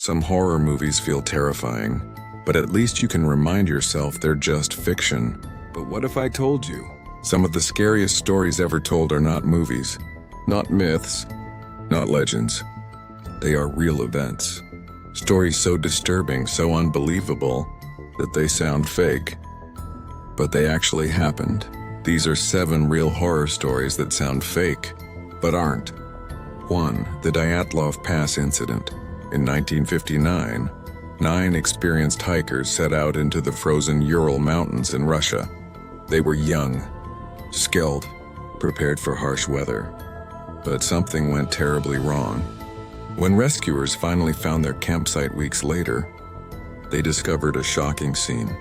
Some horror movies feel terrifying, but at least you can remind yourself they're just fiction. But what if I told you? Some of the scariest stories ever told are not movies, not myths, not legends. They are real events. Stories so disturbing, so unbelievable, that they sound fake. But they actually happened. These are 7 real horror stories that sound fake, but aren't. 1. The Dyatlov Pass Incident. In 1959, 9 experienced hikers set out into the frozen Ural Mountains in Russia. They were young, skilled, prepared for harsh weather. But something went terribly wrong. When rescuers finally found their campsite weeks later, they discovered a shocking scene.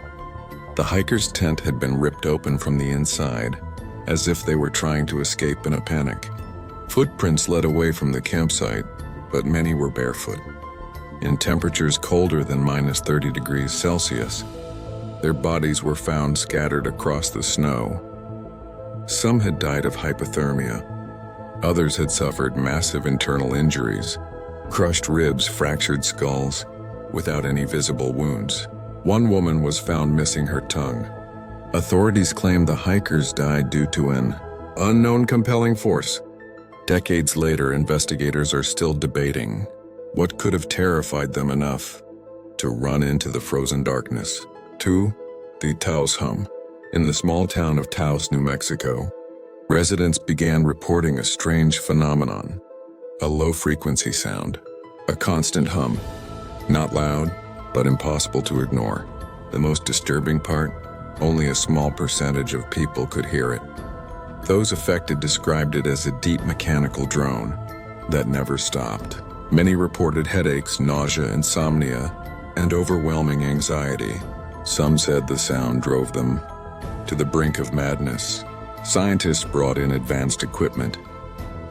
The hikers' tent had been ripped open from the inside, as if they were trying to escape in a panic. Footprints led away from the campsite, but many were barefoot. In temperatures colder than -30 degrees Celsius, their bodies were found scattered across the snow. Some had died of hypothermia. Others had suffered massive internal injuries, crushed ribs, fractured skulls, without any visible wounds. One woman was found missing her tongue. Authorities claimed the hikers died due to an unknown compelling force. Decades later, investigators are still debating what could have terrified them enough to run into the frozen darkness. 2. The Taos Hum. In the small town of Taos, New Mexico, residents began reporting a strange phenomenon. A low-frequency sound. A constant hum. Not loud, but impossible to ignore. The most disturbing part, only a small percentage of people could hear it. Those affected described it as a deep mechanical drone that never stopped. Many reported headaches, nausea, insomnia, and overwhelming anxiety. Some said the sound drove them to the brink of madness. Scientists brought in advanced equipment,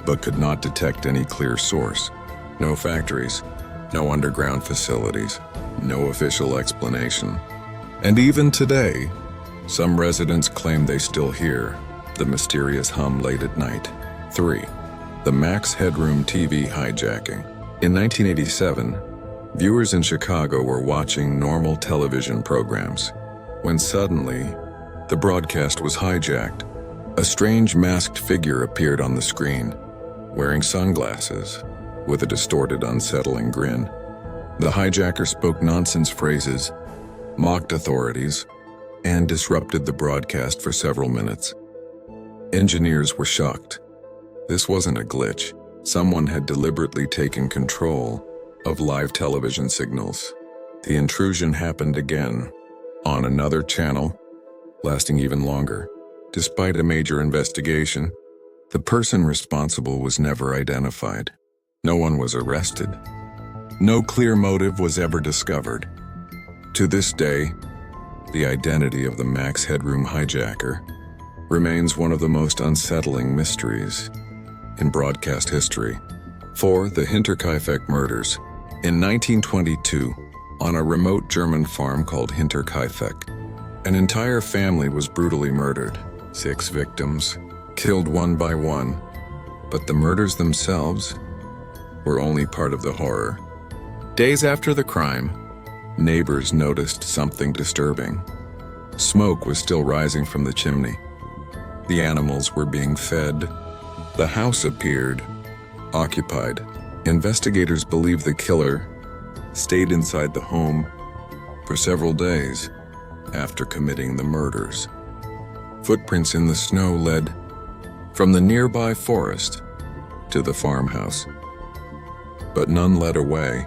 but could not detect any clear source. No factories, no underground facilities, no official explanation. And even today, some residents claim they still hear the mysterious hum late at night. 3. The Max Headroom TV hijacking. In 1987, viewers in Chicago were watching normal television programs when suddenly, the broadcast was hijacked. A strange masked figure appeared on the screen, wearing sunglasses, with a distorted, unsettling grin. The hijacker spoke nonsense phrases, mocked authorities, and disrupted the broadcast for several minutes. Engineers were shocked. This wasn't a glitch. Someone had deliberately taken control of live television signals. The intrusion happened again, on another channel, lasting even longer. Despite a major investigation, the person responsible was never identified. No one was arrested. No clear motive was ever discovered. To this day, the identity of the Max Headroom hijacker remains one of the most unsettling mysteries in broadcast history. 4. The Hinterkaifeck Murders. In 1922, on a remote German farm called Hinterkaifeck, an entire family was brutally murdered. 6 victims, killed one by one, but the murders themselves were only part of the horror. Days after the crime, neighbors noticed something disturbing. Smoke was still rising from the chimney. The animals were being fed. The house appeared occupied. Investigators believe the killer stayed inside the home for several days after committing the murders. Footprints in the snow led from the nearby forest to the farmhouse, but none led away.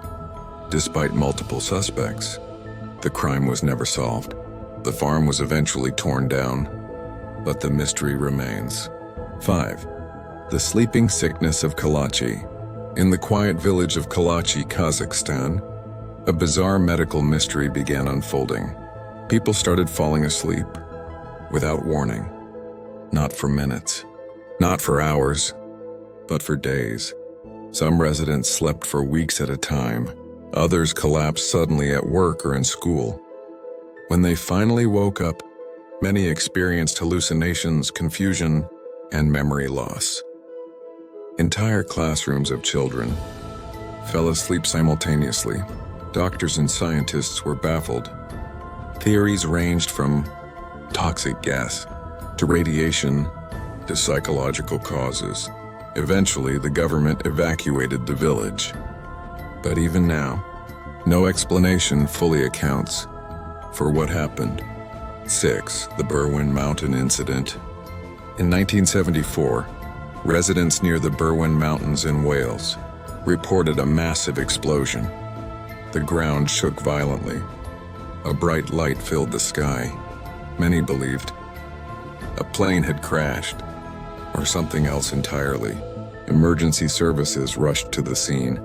Despite multiple suspects, the crime was never solved. The farm was eventually torn down, but the mystery remains. 5. The Sleeping Sickness of Kalachi. In the quiet village of Kalachi, Kazakhstan, a bizarre medical mystery began unfolding. People started falling asleep without warning. Not for minutes, not for hours, but for days. Some residents slept for weeks at a time. Others collapsed suddenly at work or in school. When they finally woke up, many experienced hallucinations, confusion, and memory loss. Entire classrooms of children fell asleep simultaneously. Doctors and scientists were baffled. Theories ranged from toxic gas to radiation to psychological causes. Eventually, the government evacuated the village. But even now, no explanation fully accounts for what happened. 6. The Berwyn Mountain Incident. In 1974, residents near the Berwyn Mountains in Wales reported a massive explosion. The ground shook violently. A bright light filled the sky. Many believed a plane had crashed, or something else entirely. Emergency services rushed to the scene.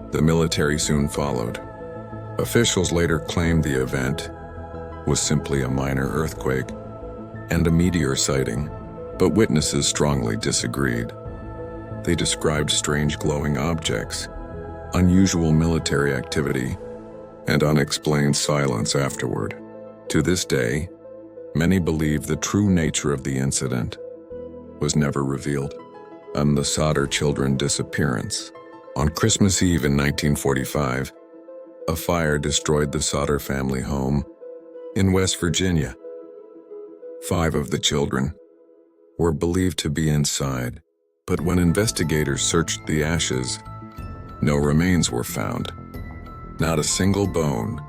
The military soon followed. Officials later claimed the event was simply a minor earthquake and a meteor sighting, but witnesses strongly disagreed. They described strange glowing objects, unusual military activity, and unexplained silence afterward. To this day, many believe the true nature of the incident was never revealed. The Sodder children disappearance. On Christmas Eve in 1945, a fire destroyed the Sodder family home in West Virginia. 5 of the children were believed to be inside, but when investigators searched the ashes, no remains were found. Not a single bone.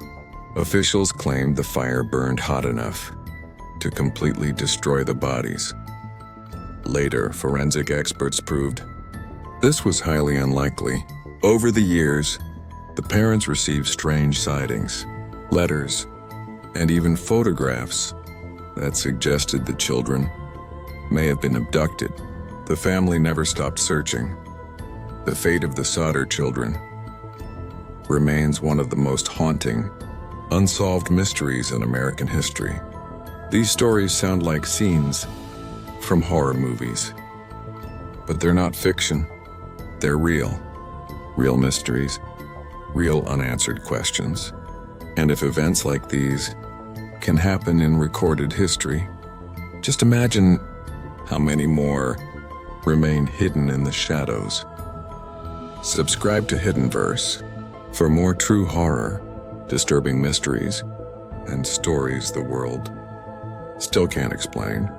Officials claimed the fire burned hot enough to completely destroy the bodies. Later, forensic experts proved this was highly unlikely. Over the years, the parents received strange sightings, letters, and even photographs that suggested the children may have been abducted. The family never stopped searching. The fate of the Sodder children remains one of the most haunting, unsolved mysteries in American history. These stories sound like scenes from horror movies, but they're not fiction. They're real. Real mysteries, real unanswered questions. And if events like these can happen in recorded history, just imagine how many more remain hidden in the shadows. Subscribe to Hidden Verse for more true horror, disturbing mysteries, and stories the world still can't explain.